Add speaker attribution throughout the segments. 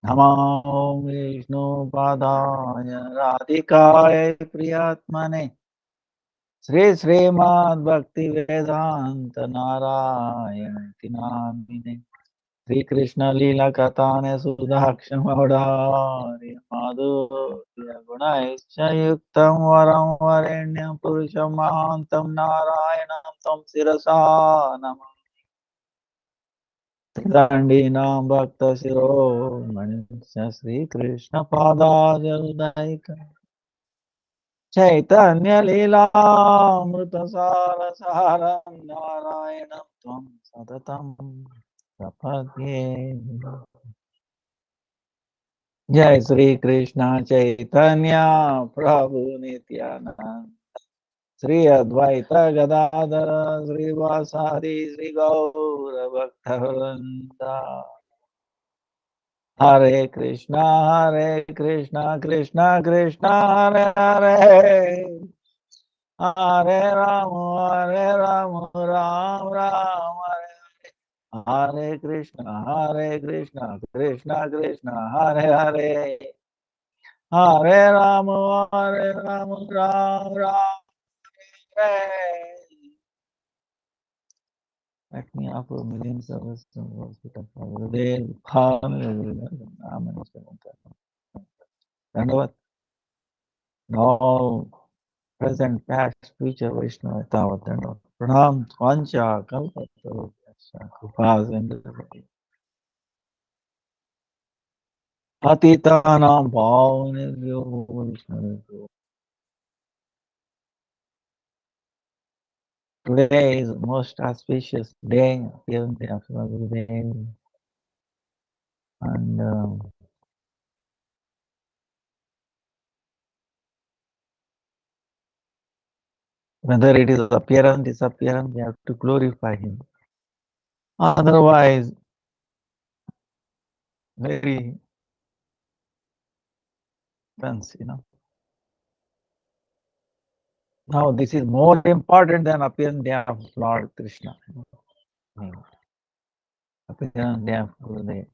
Speaker 1: नमो विष्णुपादाय राधिकाय प्रियात्मने श्री श्रीमद्भक्ति वेदांत नारायण नामिने श्री कृष्ण लीला कथाने सुधाक्षमौदार्य माधुर्य गुणैश्चयुक्तं वरं वरेण्यं पुरुषं महान्तं नारायणं तं शिरसा नमः दंडीनां भक्तशिरोमणिस्य श्रीकृष्णपादाजलदायिका चैतन्यलीलामृतसारसारं नारायणं त्वं सततं प्रपद्ये। जय श्री कृष्ण चैतन्य प्रभु नित्यानंद श्री अद्वैत गदाधर श्रीवासादि श्री गौर भक्तवृंद हरे कृष्णा कृष्णा कृष्णा हरे हरे हरे राम राम राम हरे कृष्णा कृष्णा कृष्णा हरे हरे हरे राम राम राम हरे। Let me offer millions of us to worship of Gurudeva. Dandavat. Now, present, past, future, Vaishnava, Tavat, Dandavat. Pranam, Vancha, Kalpataru, Kripas, and Patitanam, Bhavnebhyo, Vaishnavebhyo. Today is the most auspicious day, 7th day of Gurudeva. And whether it is appearance, disappearance, we have to glorify him. Otherwise, very tense, Now, this is more important than appearance day of Lord Krishna. Appearance day of Gurudeva,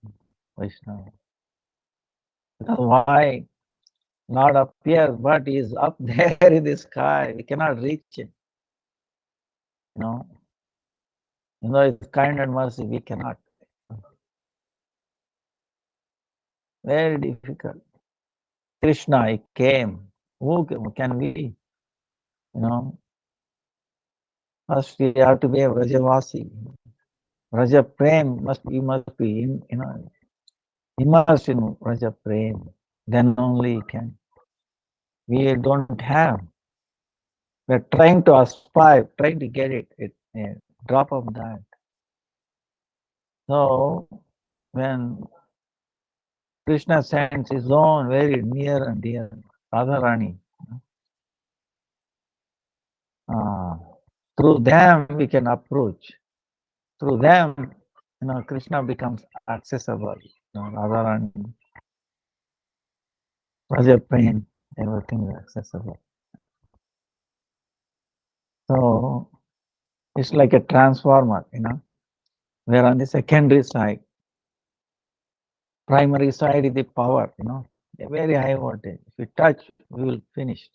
Speaker 1: Vaishnava. Because why? Not appear, but is up there in the sky. We cannot reach him. It's kind and mercy, we cannot. Very difficult. Krishna, he came. Who can we? First we have to be a Vrajavasi. Vraja Prem must be immersed in Vraja Prem. Then only can. We don't have. We're trying to aspire, trying to get it, a drop of that. So when Krishna sends his own very near and dear Radharani, through them we can approach. Through them, Krishna becomes accessible. Radharani, Raja Prem, everything is accessible. So it's like a transformer, We're on the secondary side. Primary side is the power, a very high voltage. If we touch, we will finish.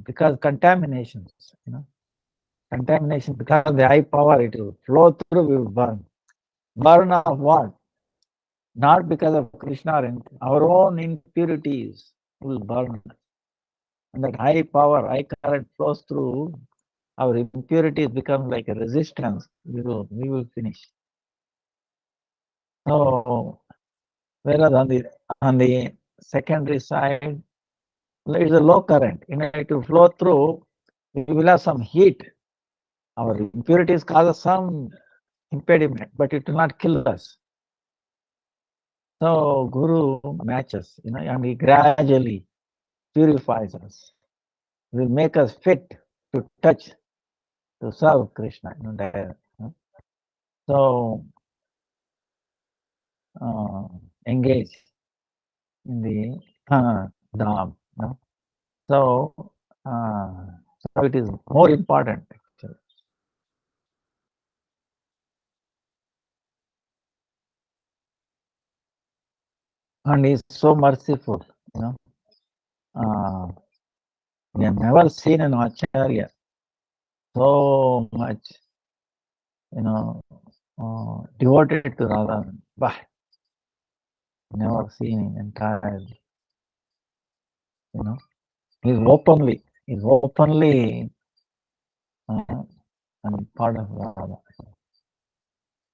Speaker 1: Because contaminations, contamination, because of the high power, it will flow through, we will burn. Burn of what? Not because of Krishna or anything. Our own impurities will burn. And that high power, high current flows through, our impurities become like a resistance. We will finish. So, whereas on the secondary side, it's a low current. It will flow through, we will have some heat. Our impurities cause some impediment, but it will not kill us. So Guru matches, and he gradually purifies us. He will make us fit to touch, to serve Krishna. So engage in the Dham. So, so it is more important actually. and he's so merciful. You know, uh, we have never seen an acharya so much, devoted to Radha. Bah, never seen in entire, you know, he's openly uh, and part of Radha.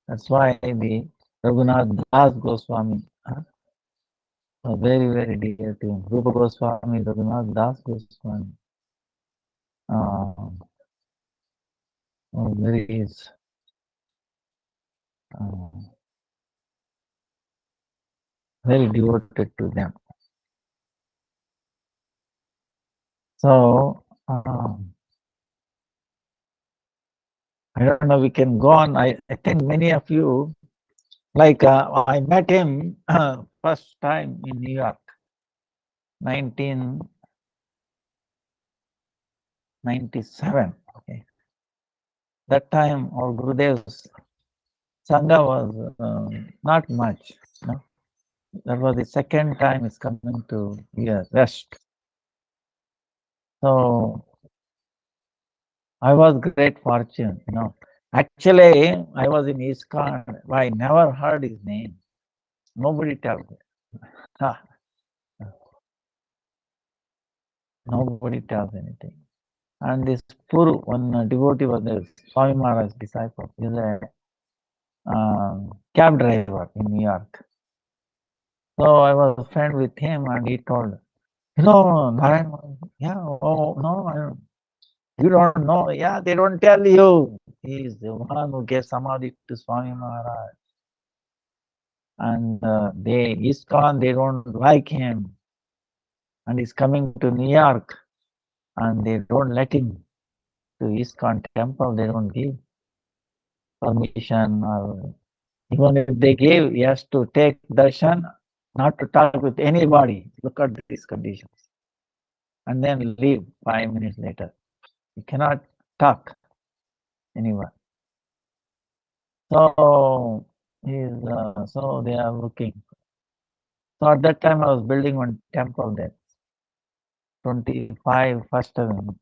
Speaker 1: That's why the Raghunath Das Goswami was very, very dear to him. Rupa Goswami, Raghunath Das Goswami, was very uh, very devoted to them. So I don't know. We can go on. I think many of you, like I met him first time in New York, 1997. Okay, that time our Gurudev's Sangha was not much. No? That was the second time it's coming to here, West. So I was great fortune. Actually, I was in ISKCON. I never heard his name. Nobody tells me. Ah, nobody tells anything. And this Puru, one devotee was there, Swami Maharaj's disciple. He's a cab driver in New York. So I was a friend with him, and he told, Narayan, yeah, oh, no, you don't know. Yeah, they don't tell you. He's the one who gave samadhi to Swami Maharaj. And ISKCON, they don't like him. And he's coming to New York, and they don't let him to ISKCON temple. They don't give permission, or even if they give, he has to take darshan, not to talk with anybody. Look at these conditions. And then leave 5 minutes later. You cannot talk anyone. So so they are looking. So at that time I was building one temple there, 25 First Avenue,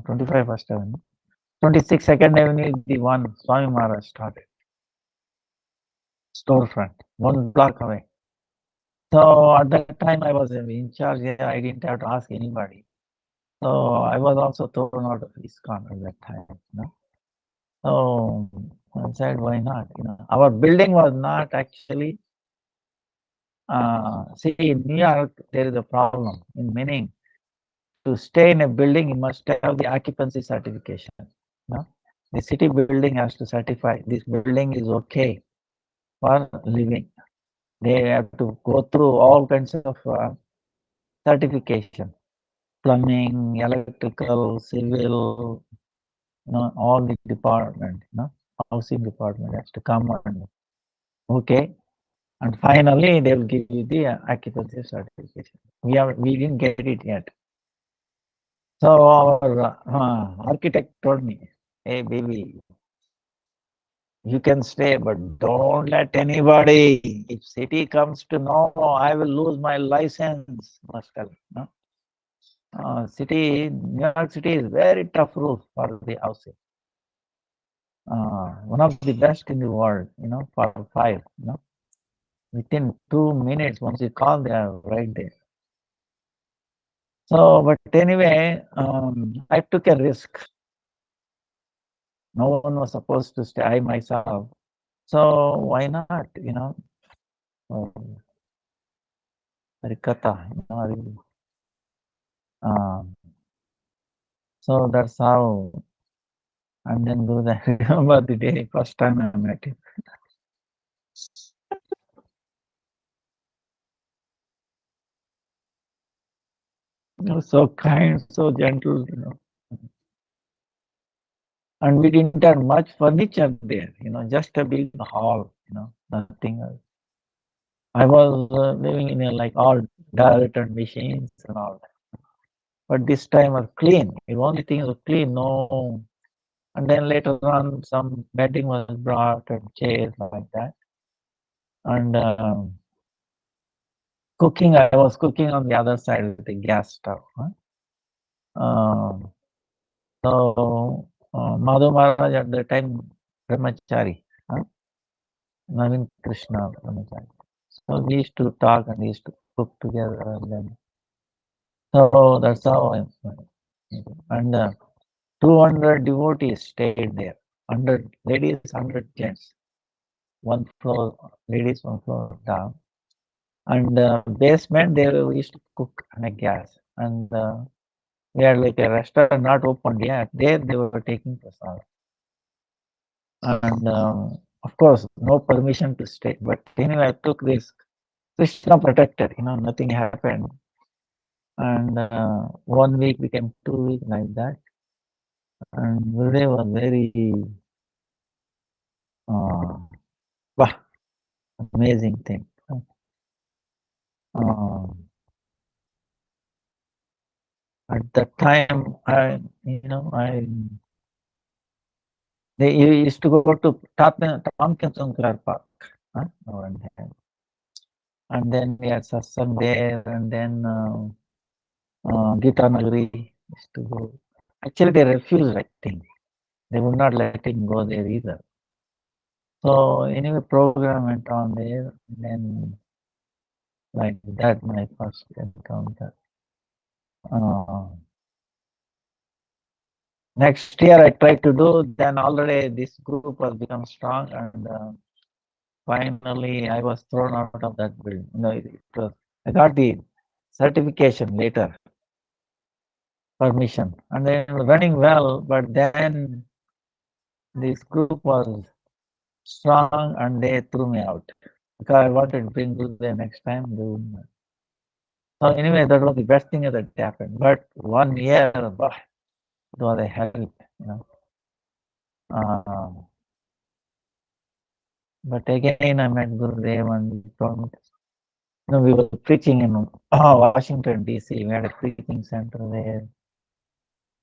Speaker 1: 25 First Avenue, 26 Second Avenue, the one Swami Maharaj started. Storefront, 1 block away. So at that time I was in charge. I didn't have to ask anybody. So I was also thrown out of ISKCON at that time. So I said, why not? Our building was not actually. See, in New York, there is a problem. In meaning, to stay in a building, you must have the occupancy certification. The city building has to certify this building is okay for living. They have to go through all kinds of certification, plumbing, electrical, civil, all the department, housing department has to come and okay, and finally they will give you the occupancy certification. We didn't get it yet. So our architect told me, "Hey baby, you can stay, but don't let anybody. If city comes to know, I will lose my license." Must tell. New York City is very tough rule for the housing. One of the best in the world, for five. Within 2 minutes, once you call, they are right there. So, but anyway, I took a risk. No one was supposed to stay, I myself. So why not, Harikatha, so that's how, and then I remember the day, first time I met him. He was so kind, so gentle, And we didn't have much furniture there, just a big hall, nothing else. I was living in like all dirt and machines and all that. But this time was clean. The only thing was clean, no. And then later on, some bedding was brought and chairs like that. And cooking. I was cooking on the other side with the gas stove. Um, so Madhu Maharaj at the time brahmachari, Navin Krishna brahmachari. So we used to talk and we used to cook together, and then so that's how I. And 200 devotees stayed there. 100 ladies, 100 gents. One floor ladies, one floor down. And basement they used to cook on a gas. And we had like a restaurant not opened yet. There they were taking prasad. And of course, no permission to stay. But anyway, I took risk. Krishna protected, nothing happened. And 1 week became 2 weeks like that. And Gurudeva was very wow, amazing thing. At that time, they used to go to Tompkins Park, and then we had satsang there, and then Gita Nagari used to go. Actually, they refused, I think. They would not let him go there either. So anyway, program went on there, and then like that, my first encounter. Next year, I tried to do. Then already this group was become strong, and finally, I was thrown out of that building. I got the certification later, permission, and then running well. But then this group was strong, and they threw me out because I wanted to bring Gurudeva next time. So anyway, that was the best thing that happened. But 1 year, it was a help, But again, I met Gurudeva and we were preaching in Washington, D.C. We had a preaching center there.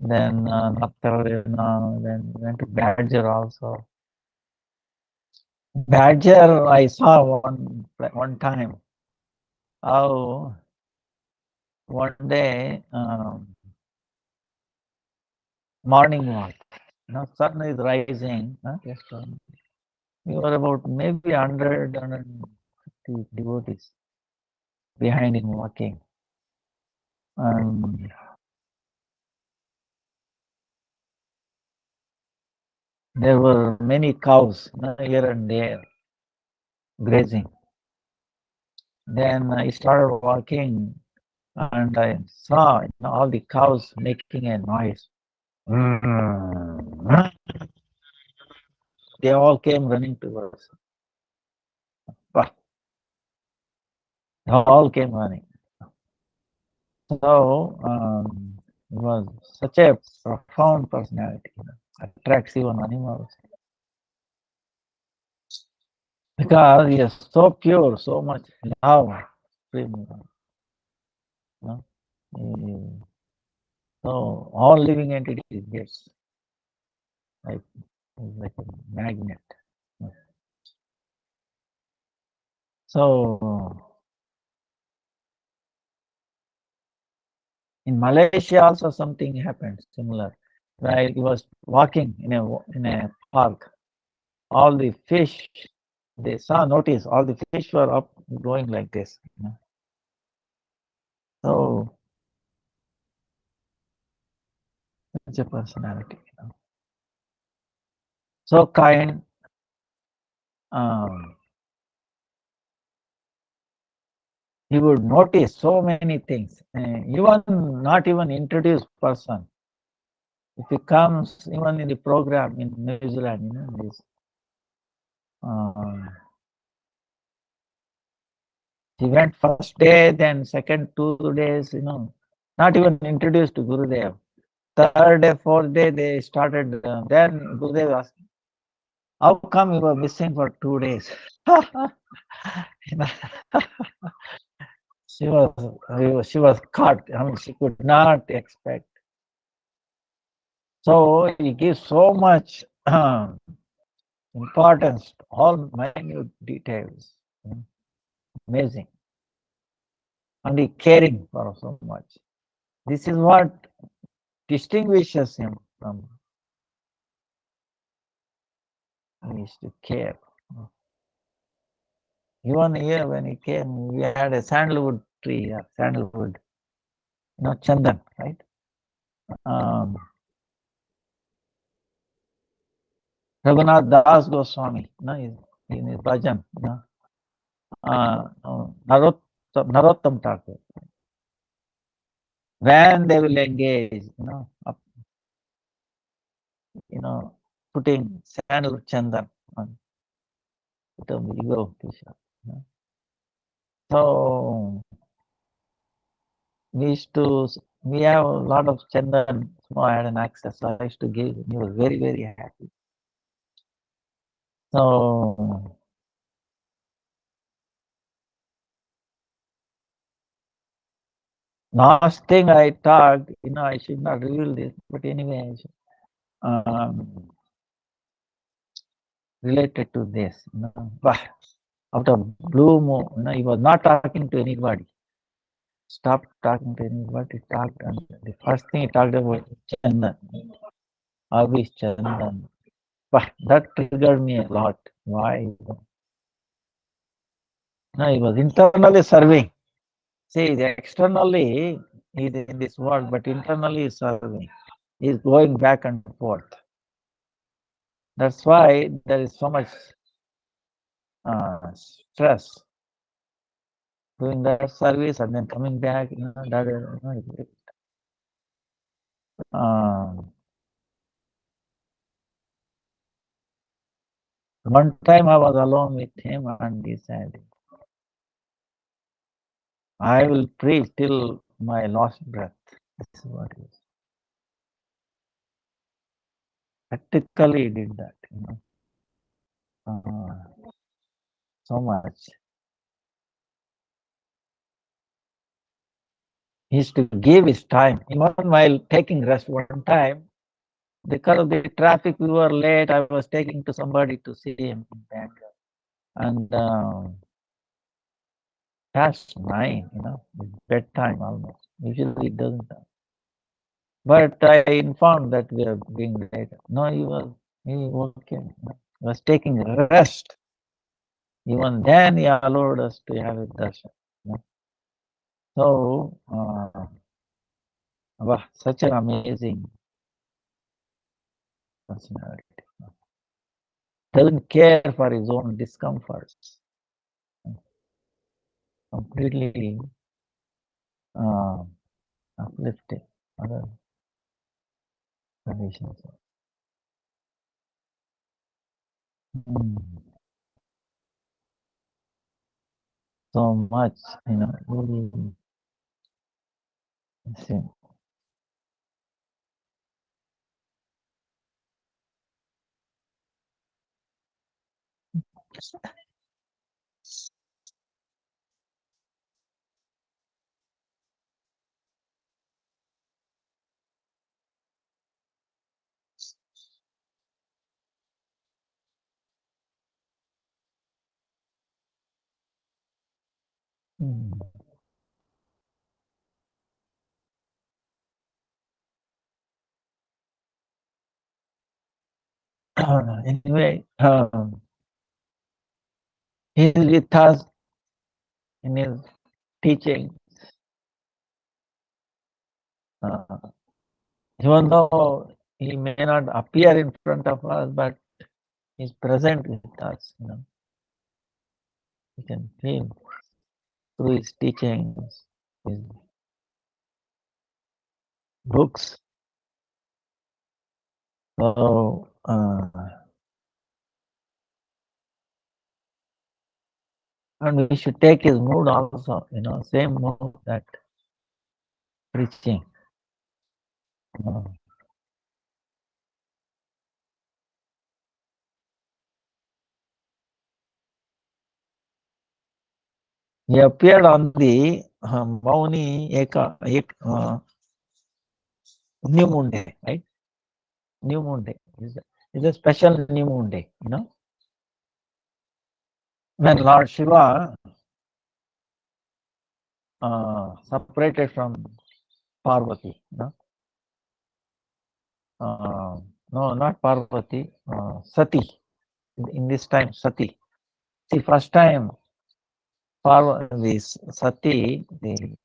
Speaker 1: Then North Carolina, then went to Badger also. Badger, I saw one time how one day morning walk, sun is rising. We were about maybe 150 devotees behind him walking. There were many cows here and there grazing. Then I started walking and I saw all the cows making a noise. They all came running towards us. They all came running. So it was such a profound personality, attracts even animals. Because he is so pure, so much love. So all living entities gets like a magnet. So in Malaysia also something happened similar. Right, he was walking in a park. All the fish, they saw notice all the fish were up going like this. So such a personality. So kind. He would notice so many things. Even not even introduced person. If he comes even in the program in New Zealand, this, he went first day, then second 2 days, not even introduced to Gurudev. Third day, fourth day, they started. Then Gurudev asked, "How come you were missing for 2 days?" she was caught. I mean, she could not expect. So he gives so much importance to all minute details. Amazing. and he caring for so much. This is what distinguishes him from. He used to care. Even here when he came, we had a sandalwood tree, sandalwood, chandan, right? Um, Raghunath Das Goswami, in his bhajan, Narottam Thakur. When they will engage, putting sandalwood chandan on the ego of Krishna. So we have a lot of chandan, so I had an access, so I used to give, he was very, very happy. So, last thing I talked, I should not reveal this, but anyway, related to this, but out of blue moon, he was not talking to anybody. Stopped talking to anybody, talked, and the first thing he talked about Chandan. Always Chandan. But that triggered me a lot. Why? No, he was internally serving. See, externally he's in this world, but internally he's serving. He's going back and forth. That's why there is so much stress doing that service and then coming back. One time I was alone with him and he said, I will preach till my last breath. This is what he practically did that, so much. He used to give his time. Even while taking rest one time, because of the traffic, we were late. I was taking to somebody to see him in Bangalore. And past 9, it's bedtime almost. Usually it doesn't. But I informed that we are being late. No, he was okay. He was taking rest. Even then, he allowed us to have a darshan. So, such an amazing personality. Doesn't care for his own discomforts. Completely uplifting other conditions. So much, really. Anyway, he is with us in his teaching. Even though he may not appear in front of us, but he's present with us. You can feel through his teachings, his books. So, and we should take his mood also, same mood that preaching. He appeared on the Mauni New Moon Day, right? New Moon Day. It's a special New Moon Day, when Lord Shiva separated from Parvati. No, no, not Parvati. Sati. In this time, Sati. See, first time Parvati, Sati, the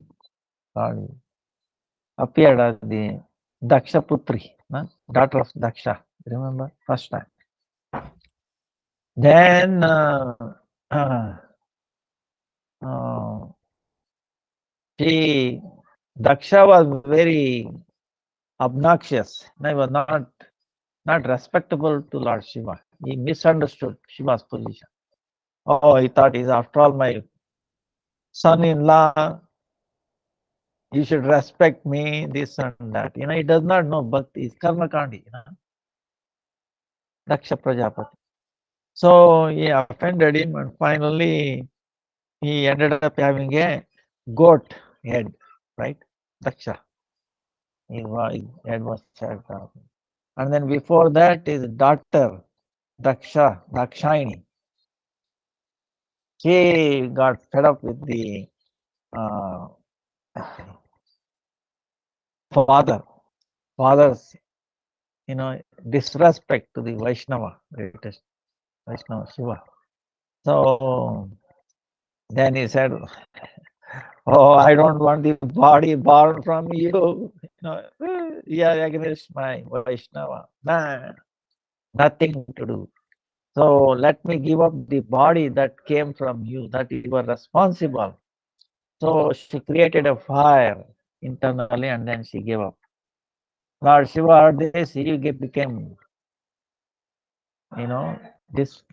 Speaker 1: God appeared as the Daksha Putri, no? Daughter of Daksha. Remember, first time. Then she Daksha was very obnoxious. He was not respectable to Lord Shiva. He misunderstood Shiva's position. Oh, he thought he's after all my son-in-law. You should respect me, this and that. He does not know Bhakti. He's Karma Kandi, Daksha Prajapati. So he offended him, and finally he ended up having a goat head, right? Daksha. His head was chopped off. And then before that, his daughter, Dakshayani. She got fed up with the father's, disrespect to the Vaishnava, greatest Vaishnava Shiva. So then he said, "Oh, I don't want the body born from you. You are against my Vaishnava. Nah, nothing to do. So let me give up the body that came from you, that you were responsible." So she created a fire internally, and then she gave up. Lord Shiva heard this, he became,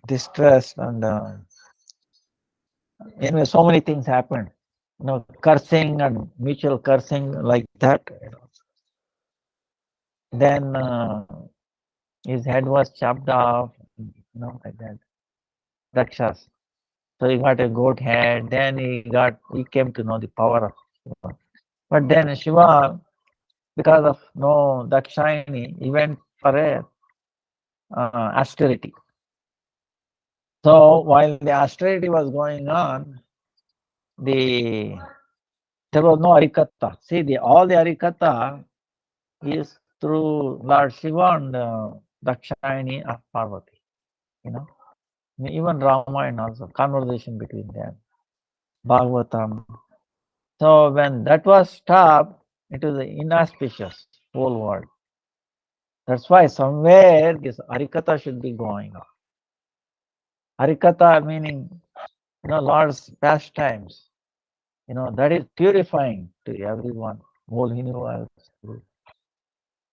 Speaker 1: distressed, and anyway, so many things happened. Cursing and mutual cursing like that. Then his head was chopped off, like that. Rakshas. So he got a goat head. Then he came to know the power of Shiva. But then Shiva, because of no Dakshayani, he went for a austerity. So while the austerity was going on, there was no Harikatha. See, all the Harikatha is through Lord Shiva and Dakshayani of Parvati. Even Ramayana also, conversation between them, Bhagavatam. So when that was stopped, it was inauspicious, whole world. That's why somewhere this Harikatha should be going on. Harikatha meaning, Lord's pastimes. That is purifying to everyone, whole universe.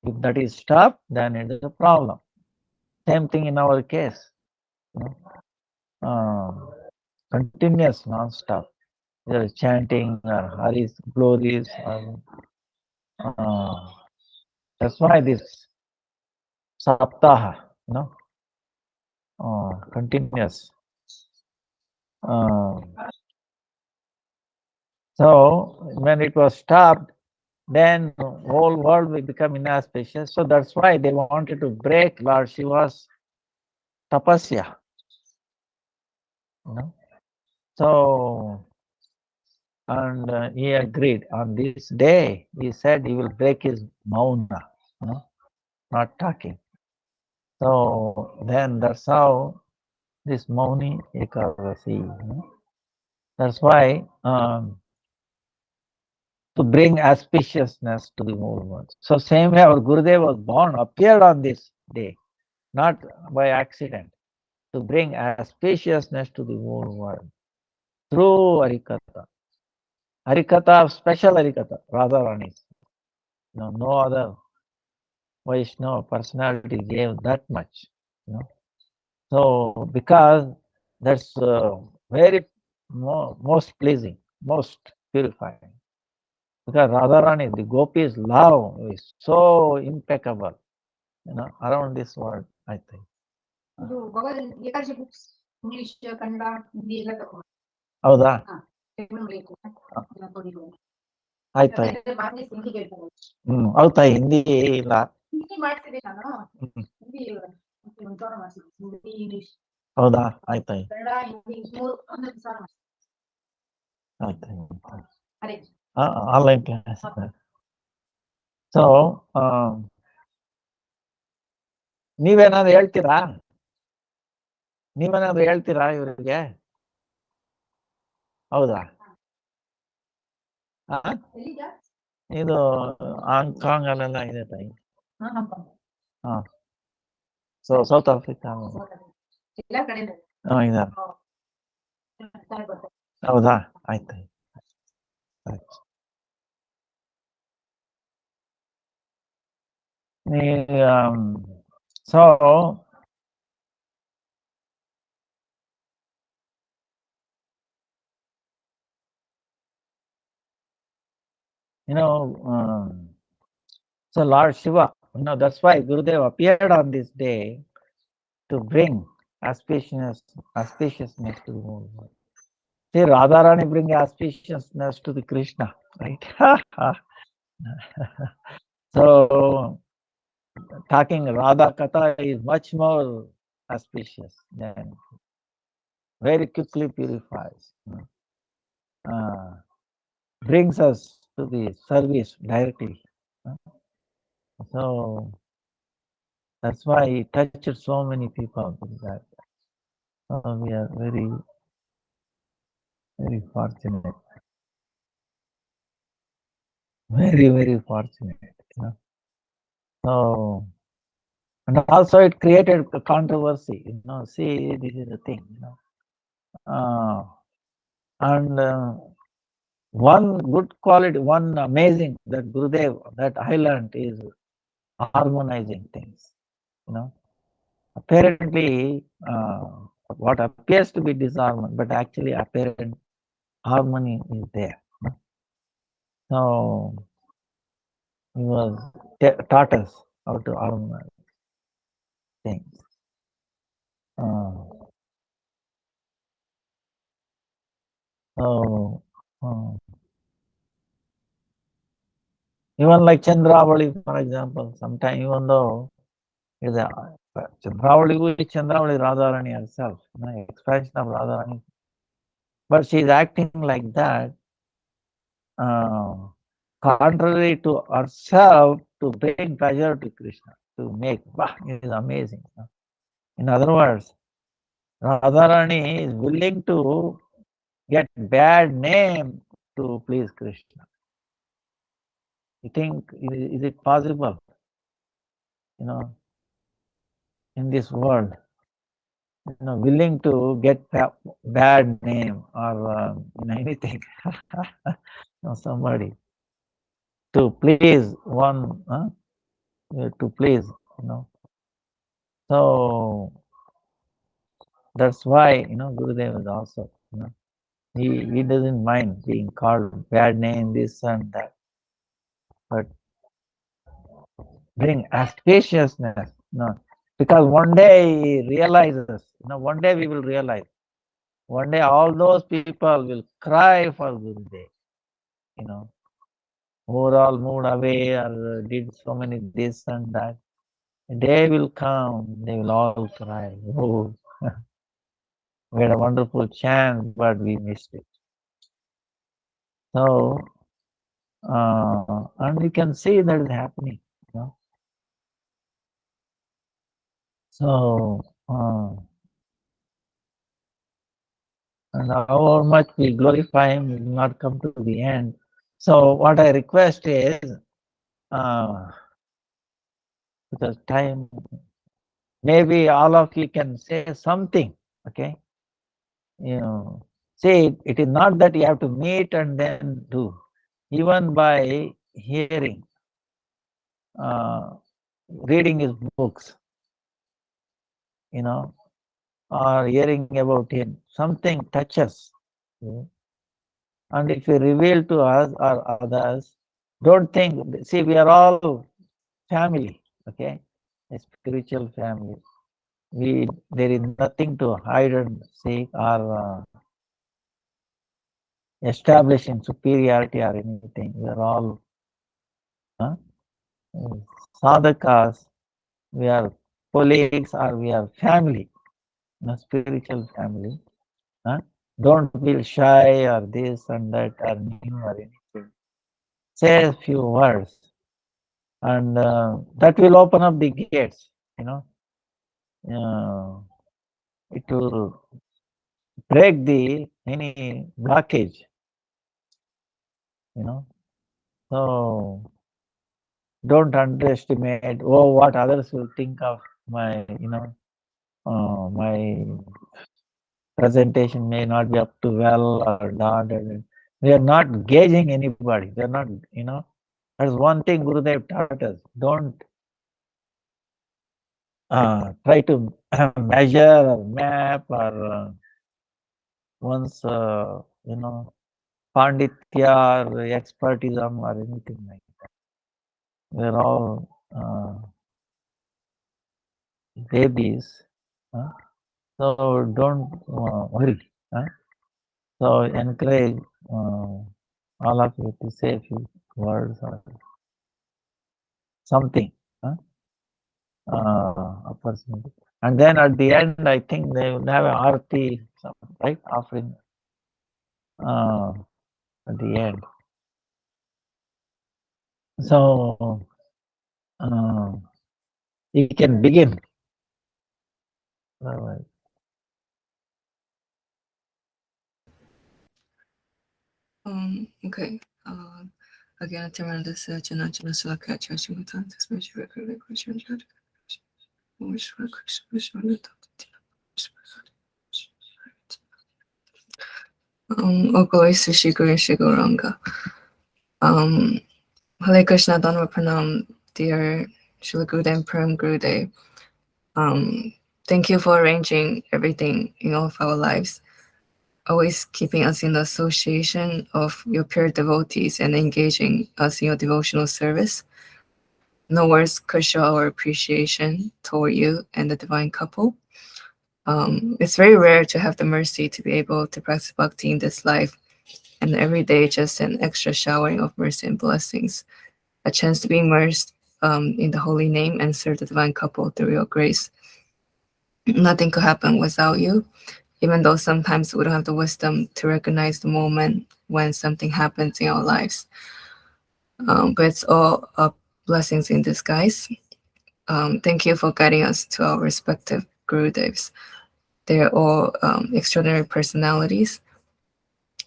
Speaker 1: If that is stopped, then it is a problem. Same thing in our case. Continuous, non-stop. Either chanting or Hari's glories. That's why this Saptaha, continuous. So when it was stopped, then the whole world will become inauspicious. So that's why they wanted to break Lord Shiva's tapasya. So, and he agreed. On this day, he said he will break his mauna, not talking. So then that's how this Mauni Ekadasi. That's why to bring auspiciousness to the movement. So same way our Gurudeva was appeared on this day, not by accident, to bring auspiciousness to the whole world through Harikatha. Harikatha, special Harikatha, Radharani. No other Vaishnava personality gave that much. So because that's very most pleasing, most purifying. Because Radharani, the gopis' love is so impeccable, around this world, I think. ಹೌದಾ ಆಯ್ತು ಹೌದಾ ಹಿಂದಿ ಇಲ್ಲ ಹೌದಾ ಆಯ್ತಾಯ್ತು ಆಯ್ತಾಯ್ತು Online class. So, ನೀವೇನಾದ್ರು ಹೇಳ್ತೀರಾ? ನೀವೇನಾದ್ರು ಹೇಳ್ತೀರಾ ಇವರಿಗೆ? ಹೌದಾ? ಇದು ಹಾಂಗ್ಕಾಂಗ್ ಅಲ್ಲೆಲ್ಲ ಇದೆ ತಾಯಿ. ಹಾ. ಸೊ ಸೌತ್ ಆಫ್ರಿಕಾ ಇದಾರೆ. ಹೌದಾ? ಆಯ್ತು. So so Lord Shiva, that's why Gurudeva appeared on this day to bring auspiciousness to the whole world. See, Radharani bring auspiciousness to the Krishna, right? So, talking Radha Katha is much more auspicious than very quickly purifies, brings us to the service directly. So, that's why he touched so many people with that. So we are very, very fortunate. Very, very fortunate. So, and also it created a controversy. See, this is the thing. And one good quality, one amazing that Gurudev, that I learned is harmonizing things. Apparently, what appears to be disharmony, but actually apparent harmony is there. So he was taught us how to harmonize things. Even like Chandravali, for example, sometimes even though Chandravali is Chandravali Radharani herself, expansion of Radharani, but she is acting like that, contrary to herself, to bring pleasure to Krishna, to make. It is amazing. In other words, Radharani is willing to get bad name to please Krishna. You think, is it possible? In this world, willing to get bad name or anything, somebody to please one, to please, So that's why, Gurudeva is also, he doesn't mind being called bad name, this and that, but bring auspiciousness, because one day he realizes, one day we will realize, one day all those people will cry for Gurudev, who are all moved away or did so many this and that. The day will come, they will all cry, oh, we had a wonderful chance, but we missed it. So, and you can see that is happening. So, and how much we glorify him will not come to the end. So, what I request is, because time, maybe all of you can say something, okay? See, it is not that you have to meet and then do. Even by hearing, reading his books, or hearing about him, something touches. And if you reveal to us or others, don't think, see, we are all family, okay? A spiritual family. There is nothing to hide and seek or establishing superiority or anything. We are all sadhakas, we are colleagues, or we are family, spiritual family. Don't feel shy or this and that or new or anything. Say a few words, and that will open up the gates. Uh, it will break the any blockage. You know, so don't underestimate. Oh, what others will think of my my presentation may not be up to well or not. We are not gauging anybody. They're not, that's one thing Gurudev taught us. Don't try to measure or map or one's, panditya or expertism or anything like that. We're all babies. So don't worry. So encourage all of you to say a few words or something. Opportunity. And then at the end, I think they will have an arti, right? Offering at the end. So you can begin. All right.
Speaker 2: Okay. Again, Tamara said, Janachana Sulaka, Chashimatan, Special Record, Christian Judge, which were Christian. Ogoi Sushiguri Shiguranga. Hare Krishna Dhanva Pranam, dear Srila Gurudev and Param Gurudev. Thank you for arranging everything in all of our lives, always keeping us in the association of your pure devotees and engaging us in your devotional service. No words could show our appreciation toward you and the divine couple. It's very rare to have the mercy to be able to practice bhakti in this life, and every day just an extra showering of mercy and blessings, a chance to be immersed in the holy name and serve the divine couple through your grace. Nothing could happen without you, even though sometimes we don't have the wisdom to recognize the moment when something happens in our lives. But it's all blessings in disguise. Thank you for guiding us to our respective Gurudevs. They're all extraordinary personalities.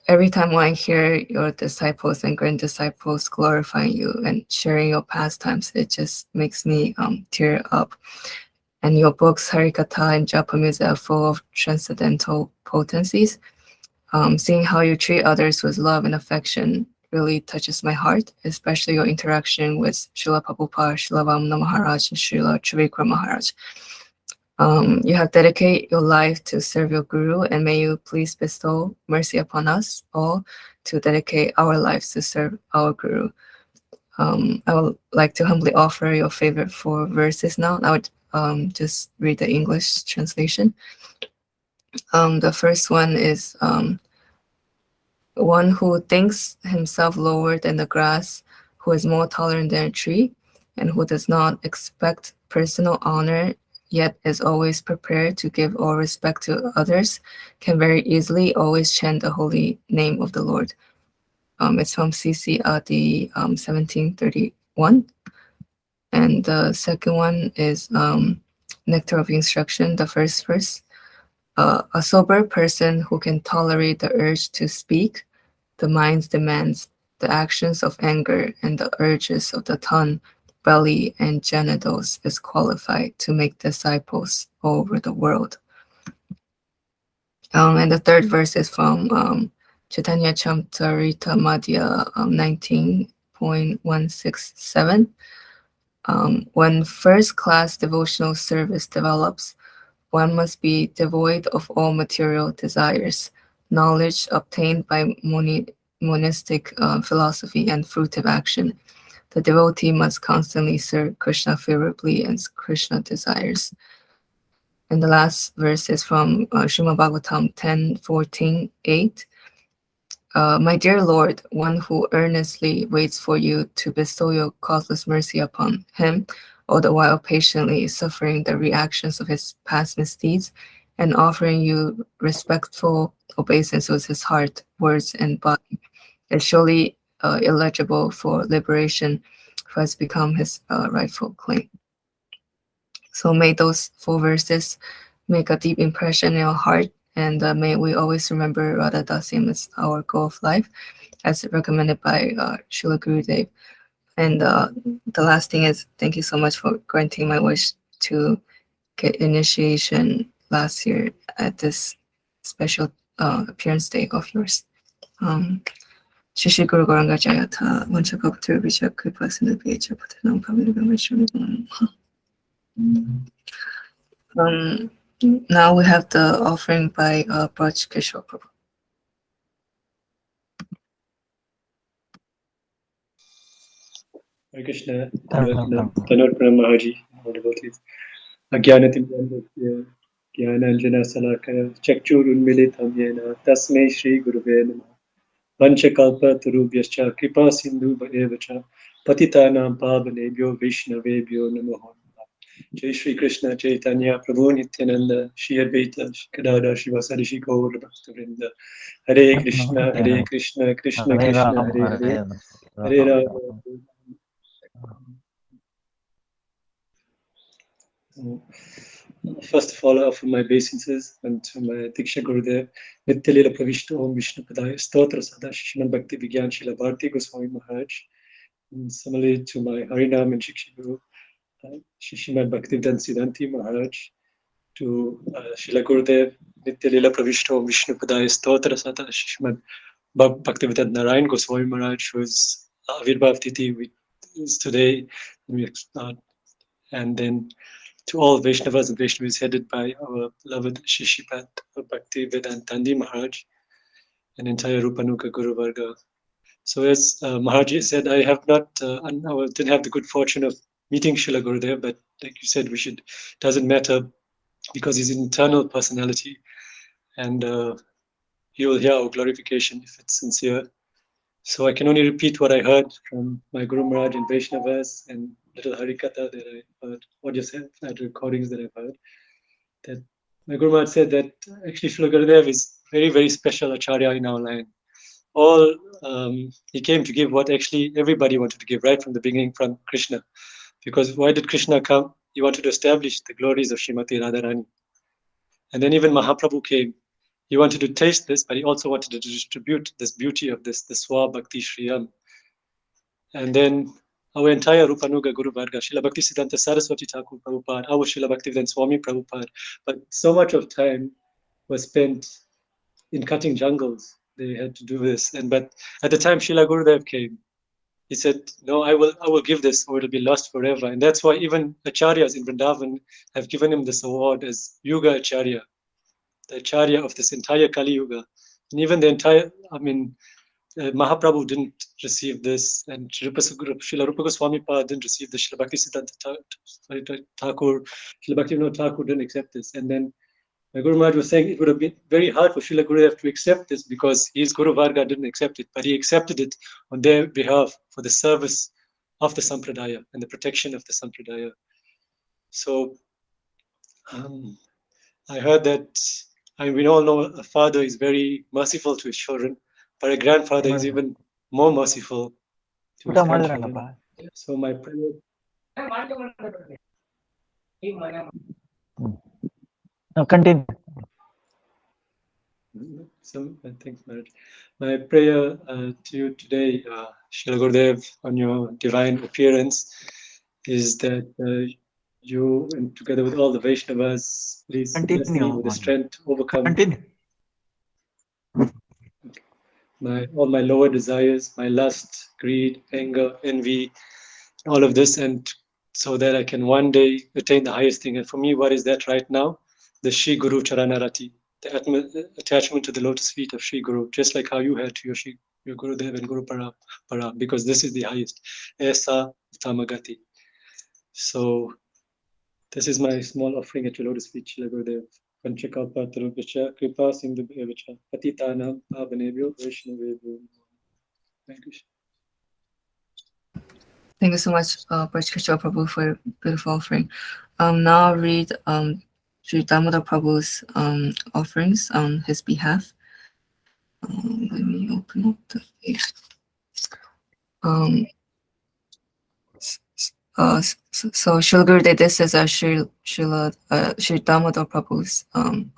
Speaker 2: Every time when I hear your disciples and grand disciples glorifying you and sharing your pastimes, it just makes me tear up. And your books, Harikatha and Japamisa, are full of transcendental potencies. Seeing how you treat others with love and affection really touches my heart, especially your interaction with Srila Prabhupada, Srila Vamana Maharaj, and Srila Trivikram Maharaj. You have dedicated your life to serve your Guru, and may you please bestow mercy upon us all to dedicate our lives to serve our Guru. I would like to humbly offer your favorite 4 verses now. I would just read the English translation. The first one is one who thinks himself lower than the grass, who is more tolerant than a tree, and who does not expect personal honor, yet is always prepared to give all respect to others, can very easily always chant the holy name of the Lord. It's from CC Adi 1731. And the second one is Nectar of Instruction, the first verse. A sober person who can tolerate the urge to speak, the mind's demands, the actions of anger, and the urges of the tongue, belly, and genitals is qualified to make disciples all over the world. And the third verse is from Chaitanya Chamtarita Madhya 19.167. When first-class devotional service develops, one must be devoid of all material desires. Knowledge obtained by monistic philosophy and fruitive action. The devotee must constantly serve Krishna favorably as Krishna desires. And the last verse is from Srimad Bhagavatam 10:14-8. My dear Lord, one who earnestly waits for you to bestow your causeless mercy upon him, all the while patiently suffering the reactions of his past misdeeds, and offering you respectful obeisance with his heart, words, and body is surely eligible for liberation, for has become his rightful claim. So may those four verses make a deep impression in our heart, and may we always remember Radha Dasyam as our goal of life, as recommended by Srila Gurudev. And the last thing is, thank you so much for granting my wish to get initiation last year at this special appearance day of yours. Shri Shri Guru Gauranga Jayatha, Vanchakapatra Vijaya Kripa Sindhu Vijaya Patanam Pavanam. Now we have the offering by Braj Kishore Prabhu.
Speaker 3: Hare Krishna, Tanur Pranam Maharji, devotees. Ajnanatimandasya, Jnananjana Salakaya, Chakchurunmilitam Yena, Tasmai Shri Guruve Namaha. Vanchakalpa Tarubhyascha, Kripa Sindhu Bhadevacha, Patitanam Pavanebhyo Vaishnavebhyo Namo. Jai Shri Krishna Chaitanya Prabhu Nityananda, Shri Advaita Kadada Shivasari Shri Gaur Bhaktivinoda. Hare Krishna, Hare Krishna, Krishna
Speaker 1: Hare
Speaker 3: Krishna,
Speaker 1: Ram,
Speaker 3: Hare Hare,
Speaker 1: Hare
Speaker 3: Hare
Speaker 1: Ram.
Speaker 3: Rama. First of all, I offer my obeisances and to my Diksha Gurudev, Nityalila Pravishta Om Vishnu Padaya, Stotra Sada Shishman Bhakti Vigyan Shila Bharti Goswami Maharaj, and similarly to my Harinam and Shiksha Guru, Shishman Bhakti Vidan Siddhanti Maharaj, to Shila Gurudev, Nityalila Pravishta Om Vishnu Padaya, Stotra Sada Shishman Bhakti Vidan Narayan Goswami Maharaj, whose Avirbhav Tithi is today, and then to all Vaishnavas and Vaishnavis headed by our beloved Shishipat Bhakti Vedantandi Maharaj and entire Rupanuga Guru Varga. So as Maharaj said, I have not, I didn't have the good fortune of meeting Srila Gurudev, but like you said, doesn't matter because he's an eternal personality and he will hear our glorification if it's sincere. So I can only repeat what I heard from my Guru Maharaj and Vaishnavas and little Harikatha that I heard, or just had recordings that I've heard. That my Guru Maharaj said that actually Srila Gurudev is very, very special Acharya in our line. He came to give what actually everybody wanted to give right from the beginning from Krishna. Because why did Krishna come? He wanted to establish the glories of Srimati Radharani. And then even Mahaprabhu came. He wanted to taste this, but he also wanted to distribute this beauty of this, the Swa Bhakti Shriyam. And then our entire Rupanuga Guru Varga, Srila Bhakti Siddhanta Saraswati Thakur Prabhupada, our Srila Bhaktivedanta Swami Prabhupada. But so much of time was spent in cutting jungles. They had to do this. But at the time Srila Gurudev came, he said, no, I will give this or it'll be lost forever. And that's why even Acharyas in Vrindavan have given him this award as Yuga Acharya, the Acharya of this entire Kali Yuga. And even the entire, Mahaprabhu didn't receive this, and Srila Rupa Goswami Pa didn't receive this. Srila Bhakti Siddhanta Thakur, Srila Bhaktivinoda Thakur didn't accept this. And then my Guru Maharaj was saying it would have been very hard for Srila Gurudev to accept this because his Guru Varga didn't accept it, but he accepted it on their behalf for the service of the Sampradaya and the protection of the Sampradaya. So I heard that, we all know a father is very merciful to his children, but a grandfather is even more merciful to his grandchildren. So my prayer.
Speaker 1: No, continue.
Speaker 3: So thanks, Maharaj. My prayer to you today, Srila Gurudev, on your divine appearance, is that you, and together with all the Vaishnavas, please bless me with the strength to overcome all my lower desires, my lust, greed, anger, envy, all of this, and so that I can one day attain the highest thing. And for me, what is that right now? The Shri Guru Charanarati, the attachment to the lotus feet of Shri Guru, just like how you had to your Gurudev and Guru Param, because this is the highest. Esa Tamagati. So this is my small offering at your lotus feet, Shri Gurudev. Panchakalpa Tarupascha, Kripa Sindhu Evacha, Patitanam Pavanebhyo Vaishnavebhyo. Thank you.
Speaker 2: Thank you so much, Braj Kishore Prabhu, for your beautiful offering. Now I'll read Sri Damodar Prabhu's offerings on his behalf. Let me open up the page. So Srila Gurudev, this is a Sri Damodar Prabhu's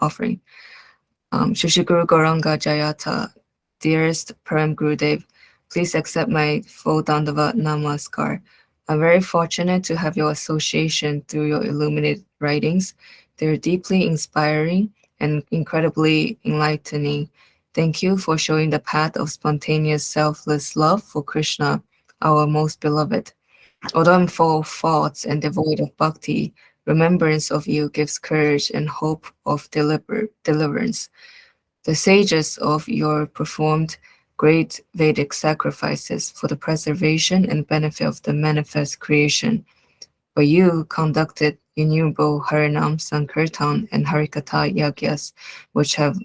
Speaker 2: offering. Shri Guru Gauranga Jayata, dearest Param Gurudev, please accept my full Dandavat Namaskar. I'm very fortunate to have your association through your illuminated writings. They're deeply inspiring and incredibly enlightening. Thank you for showing the path of spontaneous, selfless love for Krishna, our most beloved. Although I'm full of faults and devoid of bhakti, remembrance of you gives courage and hope of deliverance. The sages of your performed great Vedic sacrifices for the preservation and benefit of the manifest creation, but you conducted innumerable Harinam Sankirtan and Harikatha Yagyas, which have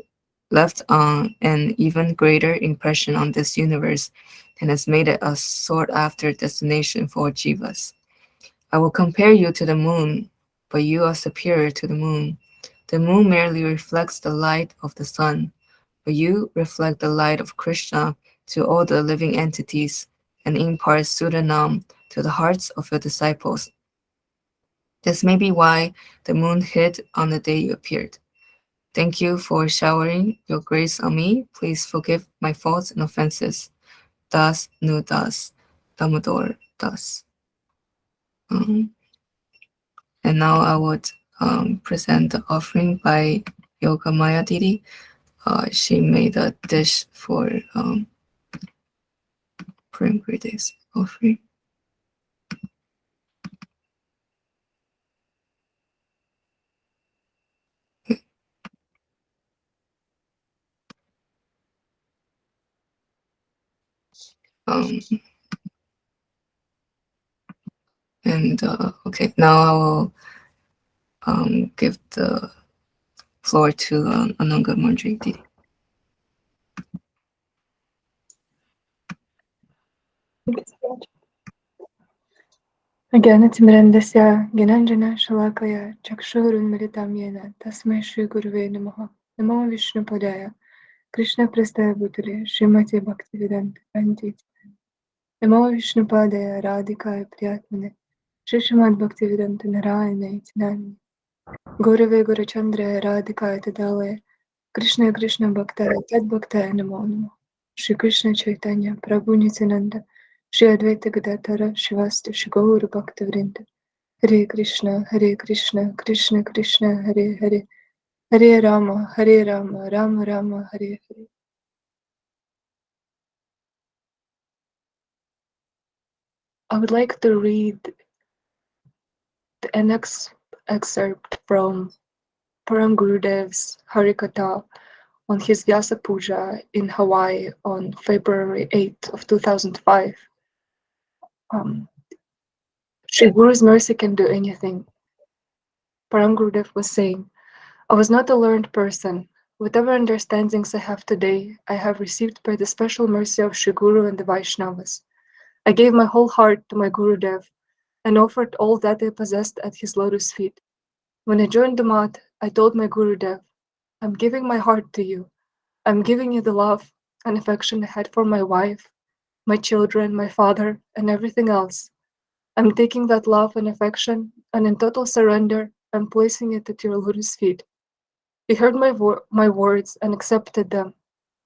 Speaker 2: left on an even greater impression on this universe and has made it a sought-after destination for jivas. I will compare you to the moon, but you are superior to the moon. The moon merely reflects the light of the sun, but you reflect the light of Krishna to all the living entities and impart Sudanam to the hearts of your disciples. This may be why the moon hid on the day you appeared. Thank you for showering your grace on me. Please forgive my faults and offenses. Das Nu Das, Damodar Das. And now I would present the offering by Yoga Maya Didi. She made a dish for Prem Gurudev's offering. Okay, now I will give the floor to Ananga Manjari Didi.
Speaker 4: अज्ञानतिमिरन्दस्य ज्ञानाञ्जनशलाकया चक्षुरुन्मिलितं येन तस्मै श्रीगुरुवे नमः। नमो विष्णुपदाय कृष्णप्रस्थाय भूतले श्रीमते भक्तिवेदान्त पण्डित। नमो विष्णुपादाय राधिकाय प्रियात्मने श्रीमद्भक्तिवेदान्त नारायणाय नामिने। गौरवे गुरुचन्द्राय राधिकाय तदालये कृष्ण कृष्ण भक्ताय तद्भक्ताय नमो नमः। श्री कृष्ण चैतन्य प्रभु नित्यानंद श्री अद्वैत गदाधर शिवास्त श्री गौर भक्तवृंद। हरे कृष्ण कृष्ण कृष्ण हरे हरे, हरे Ram Ram Ram Hare Hare. I would like to read the next excerpt from Param Gurudev's Harikatha on his Vyasa Puja in Hawaii on February 8th of 2005. Shri Guru's mercy can do anything. Param Gurudev was saying, I was not a learned person. Whatever understandings I have today, I have received by the special mercy of Shri Guru and the Vaishnavas. I gave my whole heart to my Gurudev and offered all that I possessed at his lotus feet. When I joined the Math, I told my Gurudev, I'm giving my heart to you. I'm giving you the love and affection I had for my wife, my children, my father, and everything else. I'm taking that love and affection, and in total surrender, I'm placing it at your lotus feet. He heard my words and accepted them.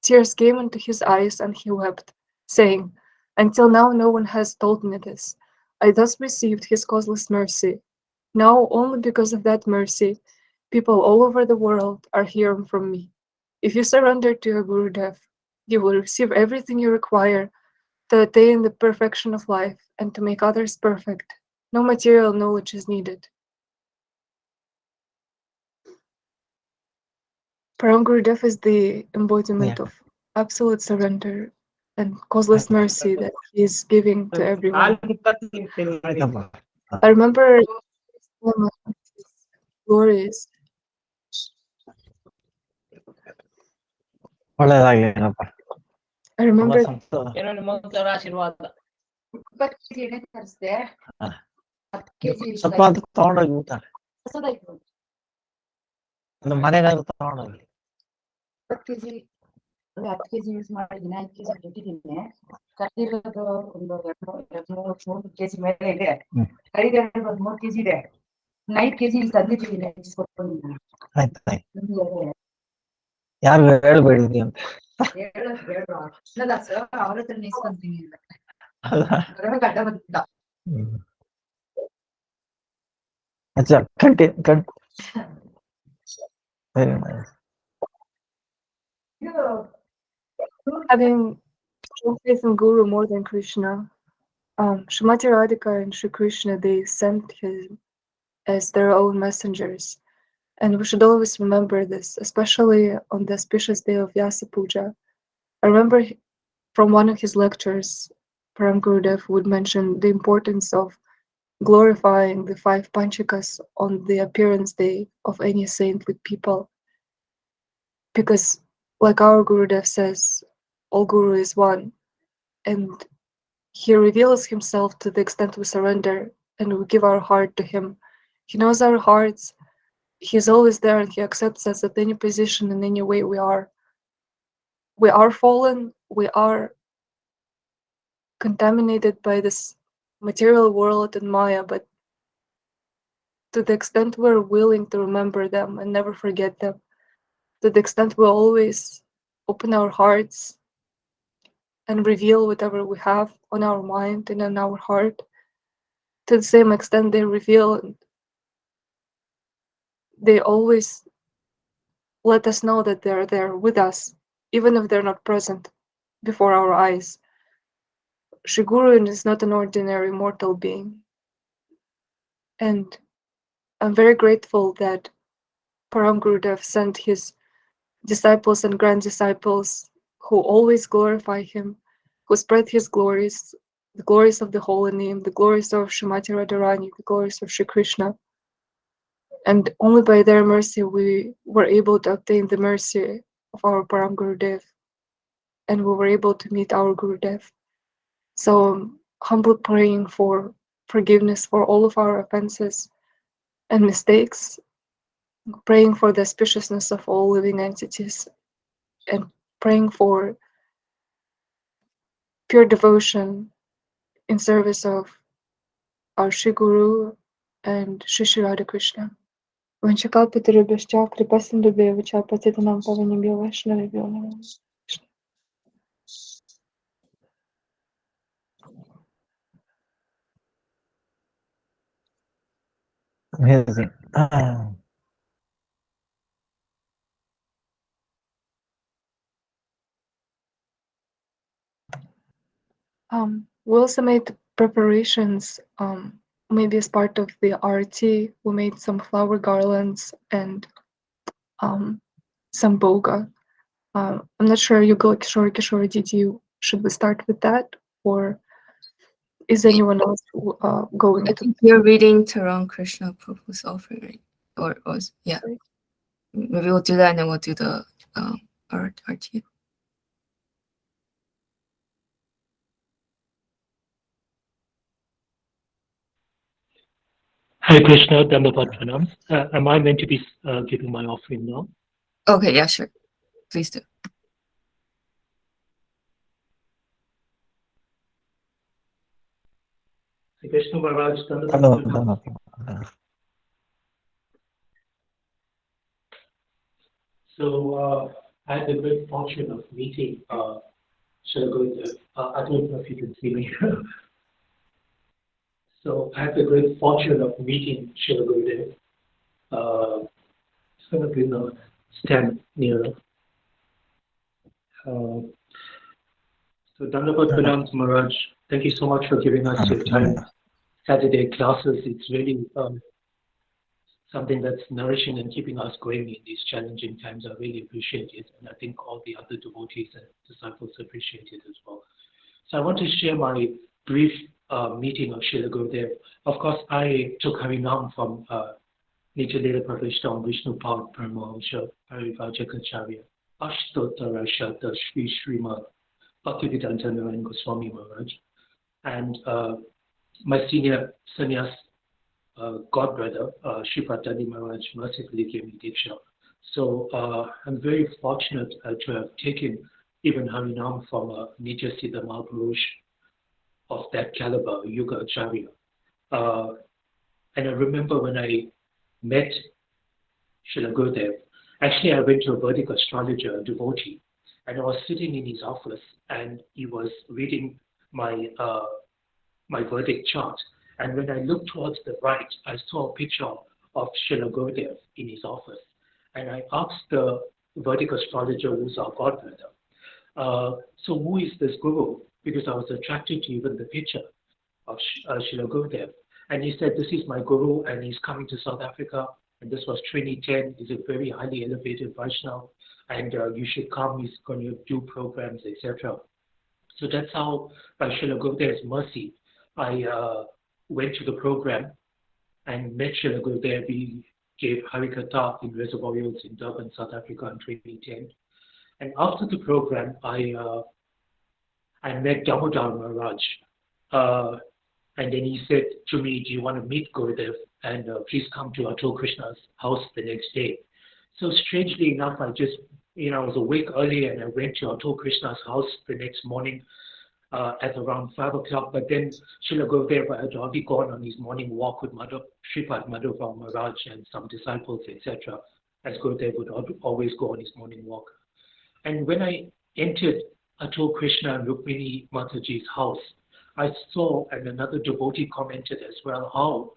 Speaker 4: Tears came into his eyes, and he wept, saying, Until now no one has told me this. I thus received his causeless mercy. Now, only because of that mercy, people all over the world are hearing from me. If you surrender to your Gurudev, you will receive everything you require to attain the perfection of life and to make others perfect. No material knowledge is needed. Param Gurudev is the embodiment of absolute surrender and causeless mercy that he is giving to everyone. I remember one of his glories.
Speaker 1: ಒಳ್ಳೆಯದಾಗಲಿ
Speaker 4: I remember
Speaker 1: ಸ್ವಲ್ಪ ಅದು ತಗೊಂಡೋಗಿ ಊಟ ಅದು ಮನೆಗಾದ್ರು ತಗೊಂಡೋಗಿ
Speaker 5: 10 kg ಅಂದ್ರೆ 10 kg use ಮಾಡಿದ್ದೀನಿ, 5 kg ಬಿಟ್ಟಿದ್ದೀನಿ. ಕಟ್ಟಿರೋದು ಒಂದು 200-300 kg ಮೇಲೆ ಇದೆ. ಕರಿದಿರೋದು ಒಂದು 3 kg ಇದೆ. 5 kg ಇಲ್ಲಿ ತಂದಿದ್ದೀನಿ, ಇಸ್ಕೊಟ್ಕೊಂಡಿದ್ದೀನಿ.
Speaker 1: ಆಯ್ತು ಯಾರು ಹೇಳ್ಬೇಡಿ ಅಂತ
Speaker 5: ಇಲ್ಲ ಸರ್, ಅವ್ರ ಹತ್ರ ಇಸ್ಕೊಂತೀನಿ ಇಲ್ಲ.
Speaker 1: ಅಲ್ಲ
Speaker 5: ಗಡ್ಡ ಬಂದಿದ್ದ.
Speaker 1: ಅಚ್ಚಾ very nice.
Speaker 4: Having true faith in Guru more than Krishna, Srimati Radhika and Sri Krishna, they sent him as their own messengers. And we should always remember this, especially on the auspicious day of Vyasa Puja. I remember from one of his lectures, Param Gurudev would mention the importance of glorifying the 5 Panchakas on the appearance day of any saintly people. Because, like our Gurudev says, all Guru is one, and he reveals himself to the extent we surrender and we give our heart to him. He knows our hearts. He's always there, and he accepts us at any position in any way we are. We are fallen, we are contaminated by this material world and Maya, but to the extent we're willing to remember them and never forget them, to the extent we always open our hearts and reveal whatever we have on our mind and in our heart, to the same extent they reveal and they always let us know that they're there with us, even if they're not present before our eyes. Shri Guru is not an ordinary mortal being. And I'm very grateful that Param Gurudev sent his disciples and grand disciples who always glorify him, who spread his glories, the glories of the holy name, the glories of Srimati Radharani, the glories of Shri Krishna. And only by their mercy we were able to obtain the mercy of our Param Gurudev, and we were able to meet our Gurudev. So I'm humbly praying for forgiveness for all of our offenses and mistakes, praying for the auspiciousness of all living entities, and praying for pure devotion in service of our Shri Guru and Shri Radha Krishna. Vanchakalpatarubhyascha kripasindubhyevacha patitanam pavanebhyo vaishnavebhyo namo Namaha.
Speaker 1: Amazing.
Speaker 4: We also made preparations, maybe as part of the arati. We made some flower garlands and some boga. I'm not sure, Yugal, Kishore, should we start with that, or is anyone else going
Speaker 2: I
Speaker 4: to?
Speaker 2: think you're reading Taram Krishna Prabhu's offering, right? Or yeah. Maybe we'll do that and then we'll do the RT.
Speaker 6: Hare Krishna, Dhammapat Pranam. Am I meant to be giving my offering now?
Speaker 2: Okay, yeah, sure. Please do.
Speaker 6: Hare Krishna Maharaj, Dhammapat
Speaker 1: Hello,
Speaker 6: Pranam. So I had the great fortune of meeting Srila Gurudeva. I don't know if you can see me. So I had the great fortune of meeting Srila Gurudeva. It's going to be the stand nearer. So Dhammapat Pranam Maharaj, thank you so much for giving us your time. Saturday classes, it's really something that's nourishing and keeping us going in these challenging times. I really appreciate it, and I think all the other devotees and disciples appreciate it as well. So I want to share my brief meeting of Srila Gurudev. Of course, I took Harinam from Nitya Pravishta Vishnu Pad Paramahamsa Parivajakacharya Ashtotara Shata Sri Srimad Bhaktivedanta Narayan Goswami Maharaj, and my senior sannyas godbrother, Sri Patani Maharaj, mercifully gave me Diksha. So I'm very fortunate to have taken even Harinam from a Nitya Siddha Mahapurush of that caliber, Yuga Acharya. And I remember when I met Srila Gurudev, actually I went to a Vedic astrologer, a devotee, and I was sitting in his office and he was reading my my Vedic chart. And when I looked towards the right, I saw a picture of Srila Gurudev in his office. And I asked the Vedic astrologer, who's our godbrother, so who is this Guru? Because I was attracted to even the picture of Srila Gurudev. And he said, this is my Guru and he's coming to South Africa. And this was 2010. He's a very highly elevated Vaishnava. And you should come, he's going to do programs, etc. So that's how, by Srila Gurudev's mercy, I went to the program and met Srila Gurudev. He gave Harikatha in Reservoir Hills in Durban, South Africa in 2010. And after the program, I met Damodar Maharaj. And then he said to me, do you want to meet Gurudev? And please come to Atul Krishna's house the next day. So strangely enough, I just, I was awake early and I went to Atul Krishna's house the next morning at around 5 o'clock. But then Srila Gurudev had already gone on his morning walk with Sripad Madhava Maharaj and some disciples, etc., as Gurudev would always go on his morning walk. And when I entered Atul Krishna and Rukmini Mataji's house, I saw, and another devotee commented as well, how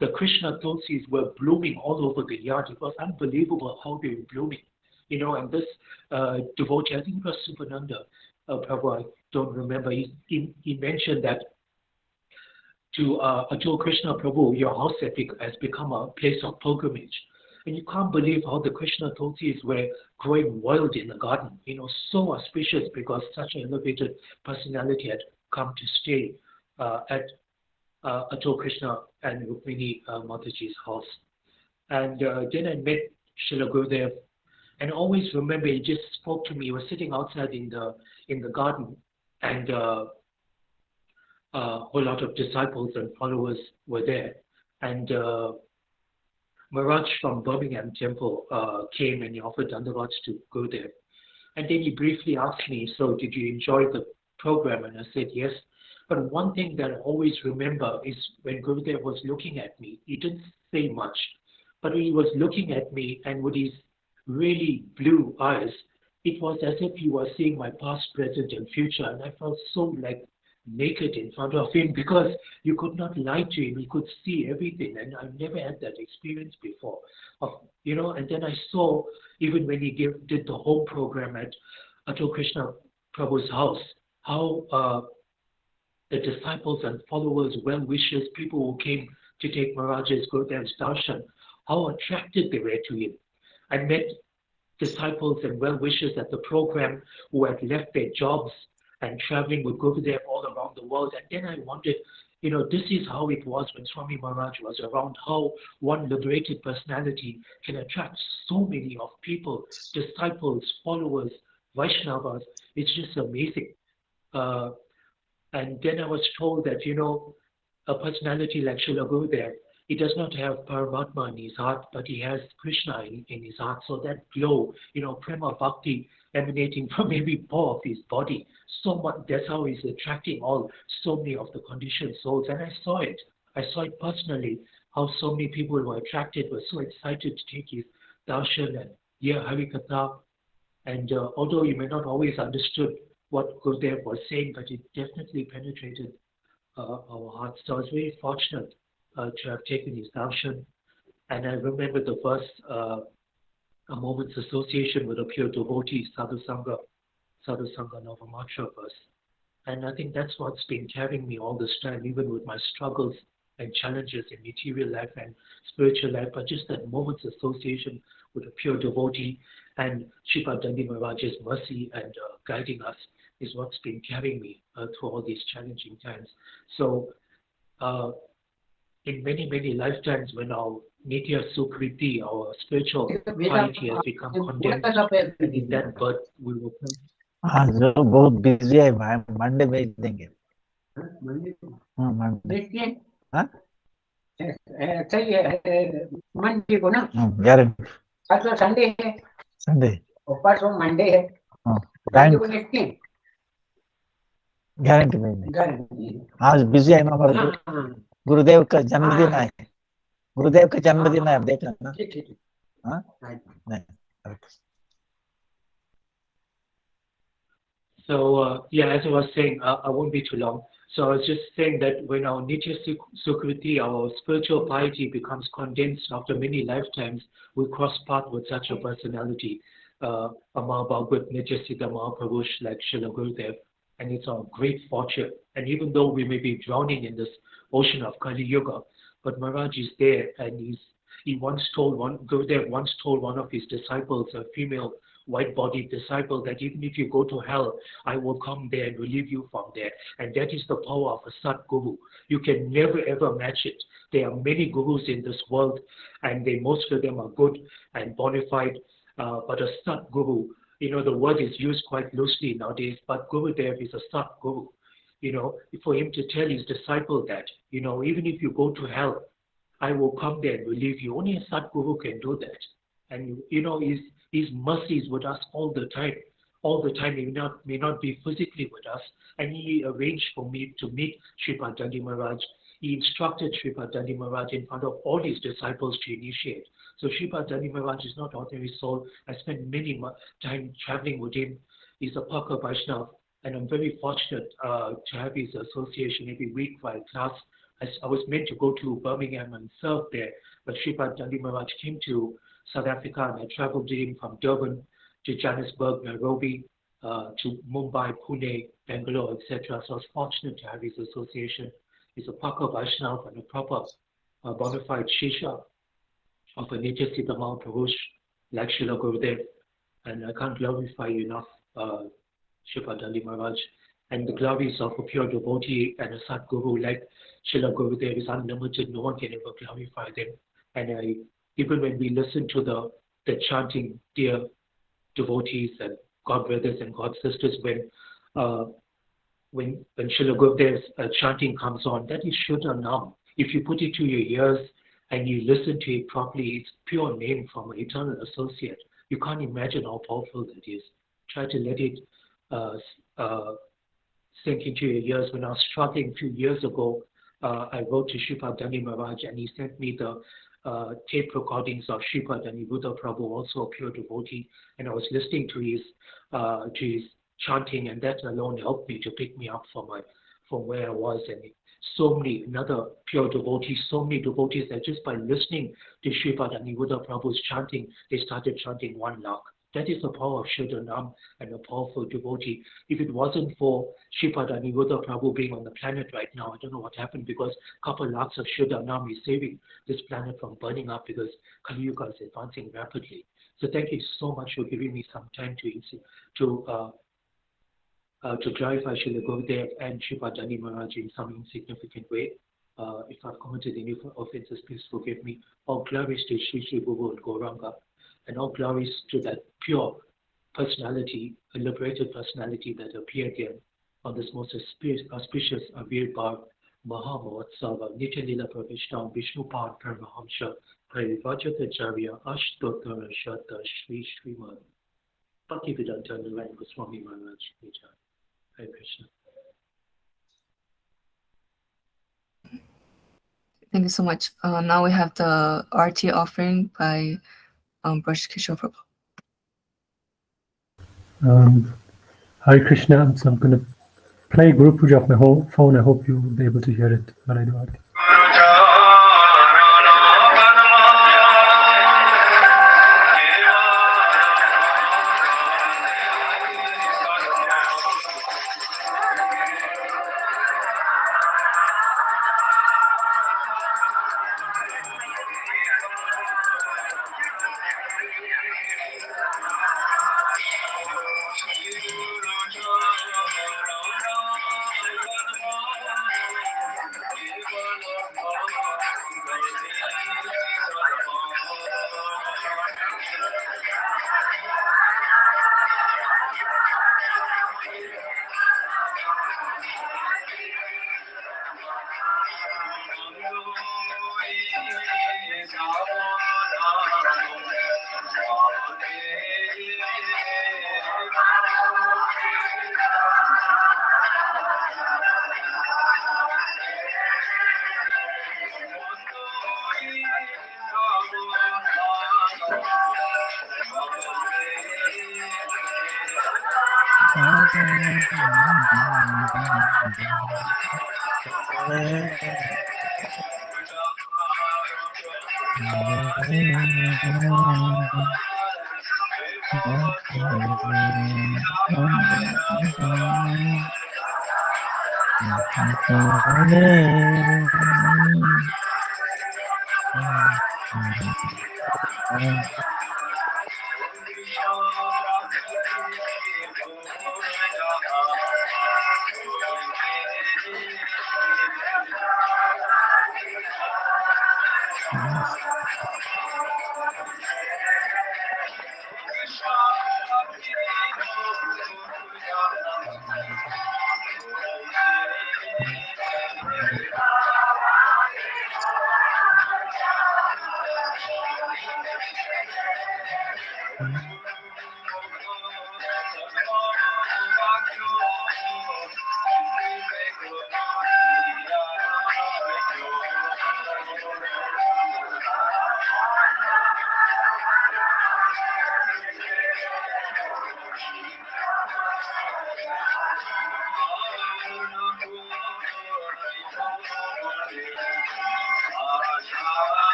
Speaker 6: the Krishna tulsis were blooming all over the yard. It was unbelievable how they were blooming. And this devotee, I think it was Supananda Prabhu, I don't remember, he mentioned that to Atul Krishna Prabhu, your house has become a place of pilgrimage. And you can't believe how the Krishna tulsis were growing wild in the garden, so auspicious because such an elevated personality had come to stay at Atul Krishna and Rukmini Mataji's house. And then I met Srila Gurudev, and I always remember he just spoke to me. He was sitting outside in the garden, and a whole lot of disciples and followers were there. And Maharaj from Birmingham Temple came and he offered Dandavats to Gurudev. And then he briefly asked me, so did you enjoy the program? And I said, yes. But one thing that I always remember is when Gurudev was looking at me, he didn't say much, but he was looking at me, and with his really blue eyes, it was as if he was seeing my past, present, and future. And I felt so naked in front of him because you could not lie to him. He could see everything, and I've never had that experience before. And then I saw, even when he did the home program at Atul Krishna Prabhu's house, how the disciples and followers, well-wishers, people who came to take Maharaj's Gurudev's darshan, how attracted they were to him. I met disciples and well-wishers at the program who had left their jobs and traveling with Gurudev all around the world. And then I wondered, this is how it was when Swami Maharaj was around, how one liberated personality can attract so many of people, disciples, followers, Vaishnavas. It's just amazing. And then I was told that, a personality like Srila Gurudev, he does not have Paramatma in his heart, but he has Krishna in his heart. So that glow, Prema Bhakti emanating from every pore of his body, so much, that's how he's attracting so many of the conditioned souls. And I saw it personally, how so many people were attracted, were so excited to take his darshan and hear Harikatha. And although you may not always understood what Gurudev was saying, but it definitely penetrated our hearts. So I was very fortunate to have taken his darshan. And I remember the verse, a moment's association with a pure devotee, Sadhu Sangha Navamatra verse. And I think that's what's been carrying me all this time, even with my struggles and challenges in material life and spiritual life, but just that moment's association with a pure devotee and Sripad Dandi Maharaj's mercy and guiding us is what's been carrying me through all these challenging times. So in many, many lifetimes when our Nitya Sukriti, our spiritual quality has become condemned, and in that birth we will come.
Speaker 1: जो बहुत busy है भाई, Monday भेज देंगे। Monday हाँ
Speaker 5: चाहिए Monday को ना
Speaker 1: गारंटी
Speaker 5: Also Sunday है,
Speaker 1: Sunday.
Speaker 5: परसों Monday है,
Speaker 1: Bank
Speaker 5: Wednesday
Speaker 1: गारंटी नहीं.
Speaker 5: गारंटी.
Speaker 1: आज बिजी है ना हमारा गुरुदेव का जन्मदिन है. गुरुदेव का जन्मदिन है, देखा ना?
Speaker 5: ठीक ठीक.
Speaker 1: हाँ?
Speaker 5: Right.
Speaker 1: नहीं.
Speaker 6: So, yeah, as I was saying, I won't be too long. So I was just saying that when our Nitya Sukriti, our spiritual piety becomes condensed after many lifetimes, we cross path with such a personality, Amar Bhagavad Nitya Siddha Mahaprabhu like Srila Gurudev, and it's our great fortune. And even though we may be drowning in this ocean of Kali Yuga, but Maharaj is there, and Gurudev once told one of his disciples, a female white-bodied disciple, that even if you go to hell, I will come there and relieve you from there. And that is the power of a Sat Guru. You can never ever match it. There are many gurus in this world, and most of them are good and bona fide. But a Sat Guru, the word is used quite loosely nowadays, but Gurudev is a Sat Guru. For him to tell his disciple that, even if you go to hell, I will come there and relieve you. Only a Sat Guru can do that. And, his mercy is with us all the time. All the time, he may not be physically with us. And he arranged for me to meet Sripad Dandi Maharaj. He instructed Sripad Dandi Maharaj in front of all his disciples to initiate. So Sripad Dandi Maharaj is not ordinary soul. I spent many time traveling with him. He's a Paka Vaishnav. And I'm very fortunate to have his association every week while class. I was meant to go to Birmingham and serve there, but Sripad Dandi Maharaj came to South Africa, and I traveled with him from Durban to Johannesburg, Nairobi, to Mumbai, Pune, Bangalore, etc. So I was fortunate to have his association. He's a Paka Vaishnav and a proper bona fide Shisha of a Nitya Siddha Mahaprabhu like Srila Gurudev. And I can't glorify you enough, Sripad Dandi Maharaj. And the glories of a pure devotee and a Sat Guru like Srila Gurudev is unlimited. No one can ever glorify them. And even when we listen to the chanting, dear devotees and God brothers and God sisters, when Srila Gurudev's chanting comes on, that is Shuddha Nam. If you put it to your ears and you listen to it properly, it's pure name from an eternal associate. You can't imagine how powerful that is. Try to let it sink into your ears. When I was struggling a few years ago, I wrote to Sripad Dandi Maharaj, and he sent me the tape recordings of Sripad Dandi Buddha Prabhu, also a pure devotee, and I was listening to his chanting, and that alone helped me to pick me up from where I was. And so many another pure devotees, so many devotees that just by listening to Sripad Dandi Buddha Prabhu's chanting, they started chanting 1 lakh. That is the power of Shuddha Nam and a powerful devotee. If it wasn't for Sripad Dandi Buddha Prabhu being on the planet right now, I don't know what happened, because a couple lakhs of Shuddha Nam is saving this planet from burning up, because Kali Yuga is advancing rapidly. So thank you so much for giving me some time to glorify Srila Gurudev and Sripad Dandi Maharaj in some insignificant way. If I've committed any offenses, please forgive me. All glories to Sri Sri Guru and Gauranga, and all glories to that pure personality, a liberated personality that appeared here on this most auspicious Avir Bar Mahamotsava, Nitya Lila Pravishtam, Vishnu Pad Paramahamsha, Parivajatacharya, Ashtotara Shata, Sri Srimad, Bhaktivedanta Narayana Goswami Maharaj, Nitya. Hare Krishna.
Speaker 2: Thank you so much. Now we have the RT offering by Braj Kishore Prabhu.
Speaker 7: Hare Krishna. So I'm going to play Guru Puja off my whole phone. I hope you'll be able to hear it when I do it.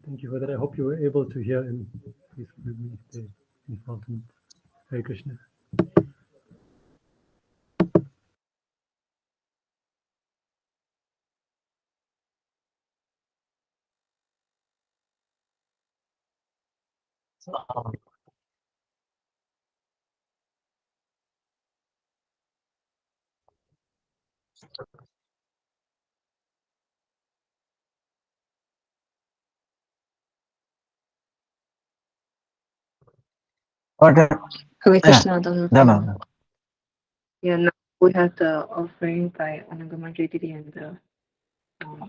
Speaker 7: Thank you for that. I hope you were able to hear and please forgive me if they involvement. Hare Krishna.
Speaker 1: What?
Speaker 2: Hare Krishna, Dhamma.
Speaker 1: No.
Speaker 2: Yeah, now we have the offering by Anagama Didi and the.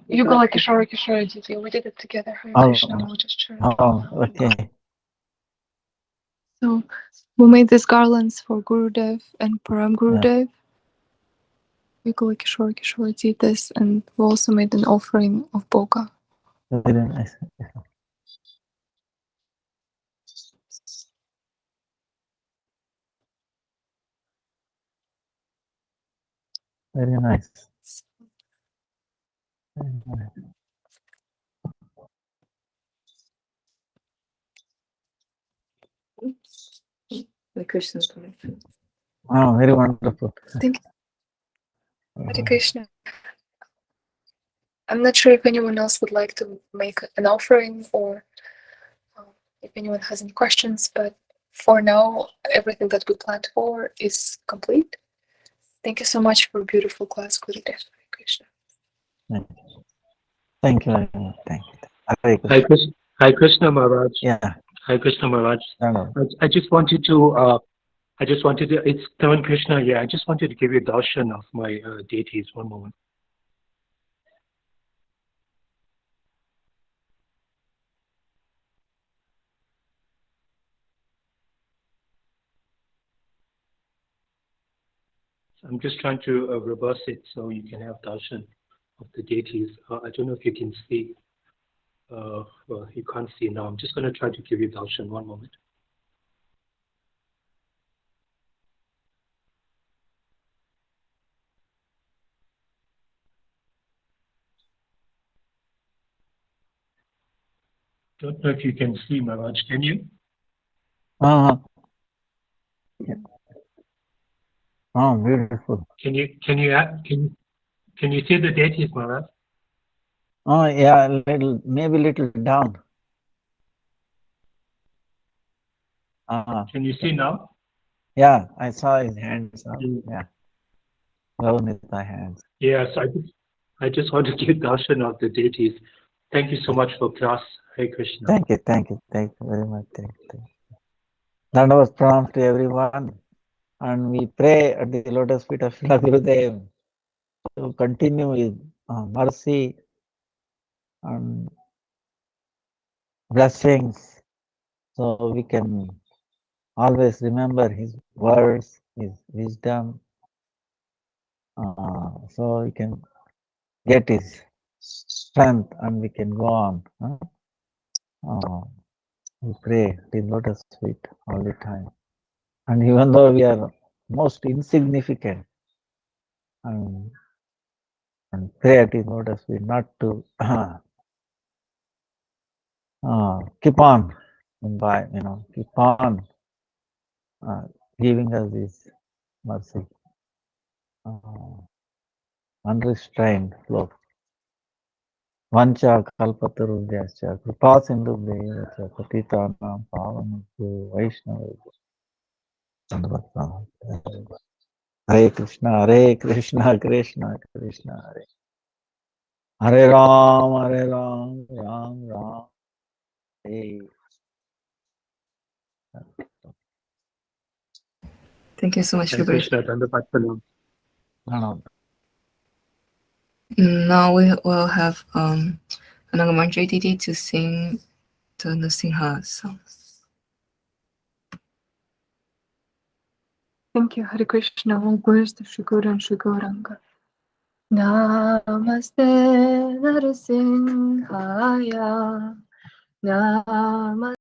Speaker 4: You go like Kishore Kishore Didi. We did it together. Hare
Speaker 1: Oh.
Speaker 4: Krishna. We'll just share it.
Speaker 1: Oh, okay.
Speaker 8: So we made these garlands for Gurudev and Param Gurudev. Yukula Kishore Kishore did this, and we also made an offering of Boga.
Speaker 1: Very nice. Very nice. Very nice.
Speaker 2: Hare Krishna.
Speaker 1: Oh, very wonderful.
Speaker 8: Thank you.
Speaker 4: Hare Krishna. I'm not sure if anyone else would like to make an offering or if anyone has any questions, but for now, everything that we planned for is complete. Thank you so much for a beautiful class, Gurudev. Hare Krishna.
Speaker 1: Thank you very much. Thank you. Hare Krishna.
Speaker 6: Hare Krishna Maharaj.
Speaker 1: Yeah.
Speaker 6: Hare Krishna Maharaj.
Speaker 1: No.
Speaker 6: I just wanted to, it's Taran Krishna here. I just wanted to give you a darshan of my deities. One moment. I'm just trying to reverse it so you can have darshan of the deities. I don't know if you can see. Well, you can't see now. I'm just going to try to give you darshan. One moment. Don't know if you can see, Maharaj. Can you?
Speaker 1: Yeah. Oh, beautiful.
Speaker 6: Can you see the deities, Maharaj?
Speaker 1: Oh, yeah, maybe little down.
Speaker 6: Can you see now?
Speaker 1: Yeah, I saw his hands up.
Speaker 6: Mm.
Speaker 1: Yeah, down with my hands.
Speaker 6: Yes, I just want to give darshan of the deities. Thank you so much for class. Hare Krishna.
Speaker 1: Thank you very much. Thank you. Dandavat pranam to everyone, and we pray at the lotus feet of Srila Gurudev to continue with mercy and blessings, so we can always remember his words, his wisdom, so we can get his strength and we can go on. We pray at the lotus feet all the time. And even though we are most insignificant, and pray at the lotus feet not to keep on keep on giving us this mercy, unrestrained flow. Vancha kalpatarubhyascha kripa sindhubhyeva cha patitanam pavanabhyo vaishnavabhyo. Hare Krishna, Krishna Krishna, Hare Hare Ram, Ram Ram, Hare.
Speaker 2: Thank you so much,
Speaker 6: Hare
Speaker 2: Guru.
Speaker 6: Krishna. Dandavat pranam.
Speaker 1: No.
Speaker 2: Now we will have Anangamanjari Didi to sing the Nrsimha song.
Speaker 4: Thank you, Hare Krishna. All glories to Shri Guru and Shri Gauranga. Namaste Narasimhaya. Namaste